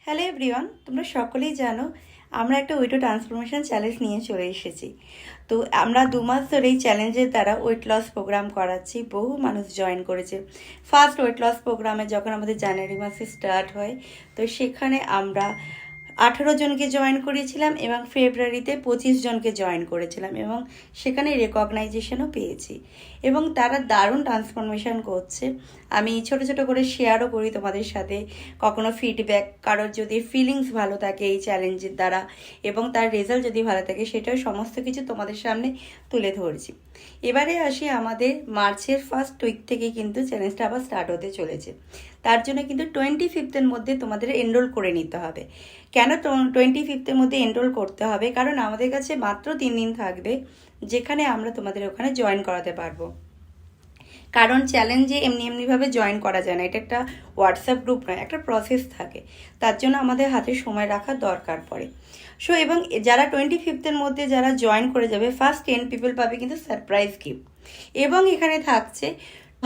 Hello everyone, তোমরা সকলেই জানো আমরা একটা ওয়েট ট্রান্সফরমেশন চ্যালেঞ্জ নিয়ে চলে এসেছি। তো আমরা 2 মাস ধরে এই চ্যালেঞ্জের দ্বারা ওয়েট লস প্রোগ্রাম করাচ্ছি। বহু মানুষ জয়েন করেছে। ফার্স্ট ওয়েট লস প্রোগ্রামে যখন আমাদের জানুয়ারি মাসে স্টার্ট হয়, তো সেখানে আমরা 18 জনকে জয়েন করিয়েছিলাম এবং ফেব্রুয়ারিতে 25 জনকে জয়েন করেছিলাম এবং সেখানে রেকগনাইজেশনও পেয়েছি এবং তারা দারুণ ট্রান্সফরমেশন করছে। আমি ছোট ছোট করে শেয়ারও করি তোমাদের সাথে, কখনো ফিডব্যাক, কারোর যদি ফিলিংস ভালো থাকে এই চ্যালেঞ্জের দ্বারা এবং তার রেজাল্ট যদি ভালো থাকে, সেটাও সমস্ত কিছু তোমাদের সামনে তুলে ধরছি। এবারে আসি আমাদের মার্চের ফার্স্ট উইক থেকে কিন্তু চ্যালেঞ্জটা আবার স্টার্ট হতে চলেছে। তার জন্য কিন্তু 25th মধ্যে তোমাদের এনরোল করে নিতে হবে। কেন 25th মধ্যে এনরোল করতে হবে? কারণ আমাদের কাছে মাত্র 3 দিন থাকবে যেখানে আমরা তোমাদের ওখানে জয়েন করাতে পারবো। কারণ চ্যালেঞ্জে এমনিভাবে জয়েন করা যায় না, এটা একটা হোয়াটসঅ্যাপ গ্রুপ নয়, একটা প্রসেস থাকে। তার জন্য আমাদের হাতে সময় রাখা দরকার পড়ে। এবং যারা 25th মধ্যে যারা জয়েন করে যাবে, ফার্স্ট 10 পিপল পাবে কিন্তু সারপ্রাইজ গিফট। এবং এখানে থাকছে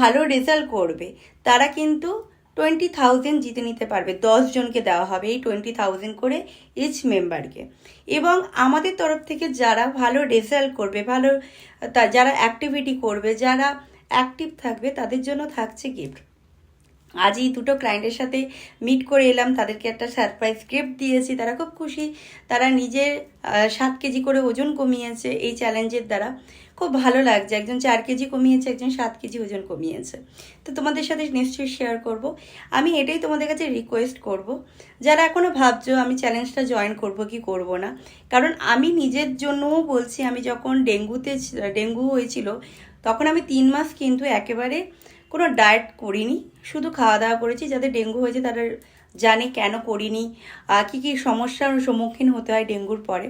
ভালো রেজাল্ট করবে তারা কিন্তু 20,000 জিতে নিতে পারবে। 10 জনকে দেওয়া হবে এই 20,000 করে ইচ মেম্বারকে। এবং আমাদের তরফ থেকে যারা ভালো রেজাল্ট করবে, ভালো যারা অ্যাক্টিভিটি করবে, যারা অ্যাক্টিভ থাকবে, তাদের জন্য থাকছে গিফট। আজ এই 2টো ক্লায়েন্টের সাথে মিট করে এলাম, তাদেরকে একটা সারপ্রাইজ গিফট দিয়েছি। তারা খুব খুশি। তারা নিজের 7 কেজি করে ওজন কমিয়েছে এই চ্যালেঞ্জের দ্বারা। খুব ভালো লাগছে। একজন 4 কেজি কমিয়েছে, একজন 7 কেজি ওজন কমিয়েছে। তো তোমাদের সাথে নিশ্চয়ই শেয়ার করব। আমি এটাই তোমাদের কাছে রিকোয়েস্ট করব, যারা এখনও ভাবছো আমি চ্যালেঞ্জটা জয়েন করব কি করব না। কারণ আমি নিজের জন্যও বলছি, আমি যখন ডেঙ্গু হয়েছিল তখন আমি 3 মাস কিন্তু একেবারে কোনো ডায়েট করিনি, শুধু খাওয়া দাওয়া করেছি। যাদের ডেঙ্গু হয়েছে তারা জানে কেন করিনি, কী কী সমস্যার সম্মুখীন হতে হয় ডেঙ্গুর পরে।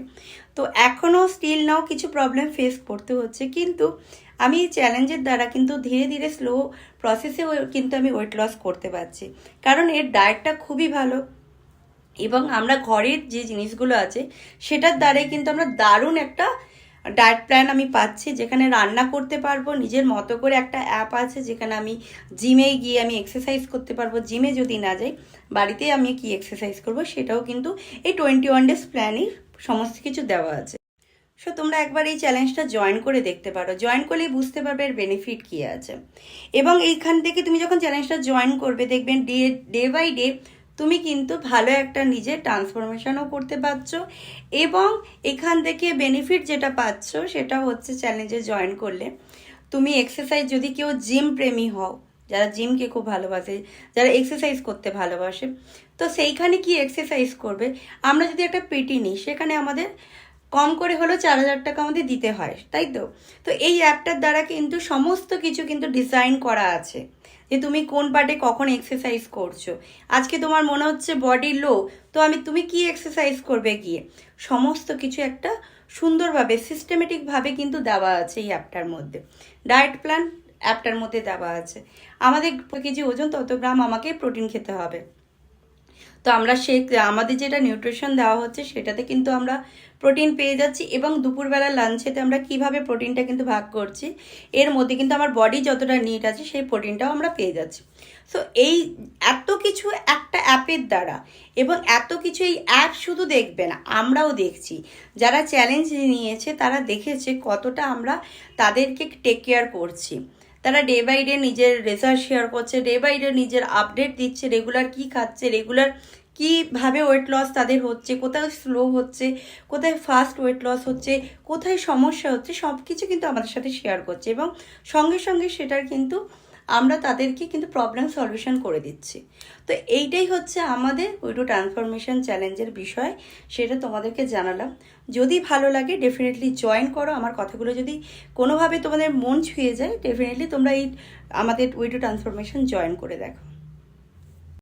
তো এখনও স্টিল নাও কিছু প্রবলেম ফেস করতে হচ্ছে, কিন্তু আমি এই চ্যালেঞ্জের দ্বারা কিন্তু ধীরে ধীরে স্লো প্রসেসেও কিন্তু আমি ওয়েট লস করতে পারছি। কারণ এর ডায়েটটা খুবই ভালো এবং আমরা ঘরের যে জিনিসগুলো আছে সেটার দ্বারাই কিন্তু আমরা দারুণ একটা ডায়েট প্ল্যান আমি পাচ্ছি, যেখানে রান্না করতে পারবো নিজের মতো করে। একটা অ্যাপ আছে যেখানে আমি জিমে গিয়ে আমি এক্সারসাইজ করতে পারবো। জিমে যদি না যাই, বাড়িতে আমি কি এক্সারসাইজ করব সেটাও কিন্তু এই 21 ডেজ প্ল্যানই সমস্ত কিছু দেওয়া আছে। তোমরা একবার এই চ্যালেঞ্জটা জয়েন করে দেখতে পারো। জয়েন করলেই বুঝতে পারবে এর বেনিফিট কী আছে। এবং এইখান থেকে তুমি যখন চ্যালেঞ্জটা জয়েন করবে, দেখবেন ডে বাই ডে তুমি কিন্তু ভালো একটা নিজের ট্রান্সফরমেশনও করতে পারছো। এবং এখান থেকে বেনিফিট যেটা পাচ্ছ সেটা হচ্ছে, চ্যালেঞ্জে জয়েন করলে তুমি এক্সারসাইজ, যদি কেউ জিম প্রেমী হও, যারা জিমকে খুব ভালোবাসে, যারা এক্সারসাইজ করতে ভালোবাসে, তো সেইখানে কি এক্সারসাইজ করবে। আমরা যদি একটা পেটি নিই, সেখানে আমাদের কম করে হলো 4,000 টাকা আমাদের দিতে হয়, তাই তো। তো এই অ্যাপটার দ্বারা কিন্তু সমস্ত কিছু কিন্তু ডিজাইন করা আছে যে তুমি কোন পার্টে কখন এক্সারসাইজ করছো। আজকে তোমার মনে হচ্ছে বডি লো, তো তুমি কি এক্সারসাইজ করবে গিয়ে, সমস্ত কিছু একটা সুন্দরভাবে সিস্টেমেটিকভাবে কিন্তু দেওয়া আছে এই অ্যাপটার মধ্যে। ডায়েট প্ল্যান অ্যাপটার মধ্যে দেওয়া আছে। আমাদের কেজি ওজন তত গ্রাম আমাকে প্রোটিন খেতে হবে। তো আমরা আমাদের যেটা নিউট্রিশন দেওয়া হচ্ছে সেটাতে কিন্তু আমরা প্রোটিন পেয়ে যাচ্ছি। এবং দুপুরবেলা লাঞ্চেতে আমরা কিভাবে প্রোটিনটা কিন্তু ভাগ করছি, এর মধ্যে কিন্তু আমার বডি যতটা নিড আছে সেই প্রোটিনটাও আমরা পেয়ে যাচ্ছি। সো এই এত কিছু একটা অ্যাপের দ্বারা, এবং এত কিছু এই অ্যাপ শুধু দেখবে না, আমরাও দেখছি। যারা চ্যালেঞ্জ নিয়েছে তারা দেখেছে কতটা আমরা তাদেরকে টেক কেয়ার করছি। তারা ডে বাই ডে নিজের রেজাল্ট শেয়ার করছে, ডে বাই ডে নিজের আপডেট দিচ্ছে, রেগুলার কি খাচ্ছে, রেগুলার কীভাবে ওয়েট লস তাদের হচ্ছে, কোথায় স্লো হচ্ছে, কোথায় ফাস্ট ওয়েট লস হচ্ছে, কোথায় সমস্যা হচ্ছে, সব কিছু কিন্তু আমাদের সাথে শেয়ার করছে। এবং সঙ্গে সঙ্গে সেটার কিন্তু আমরা তাদেরকে কিন্তু প্রবলেম সলিউশন করে দিচ্ছি। তো এইটাই হচ্ছে আমাদের ওয়েট ট্রান্সফরমেশন চ্যালেঞ্জের বিষয়, সেটা তোমাদেরকে জানালাম। যদি ভালো লাগে ডেফিনেটলি জয়েন করো। আমার কথাগুলো যদি কোনোভাবে তোমাদের মন ছুঁয়ে যায়, ডেফিনেটলি তোমরা এই আমাদের ওয়েট ট্রান্সফরমেশন জয়েন করে দেখো।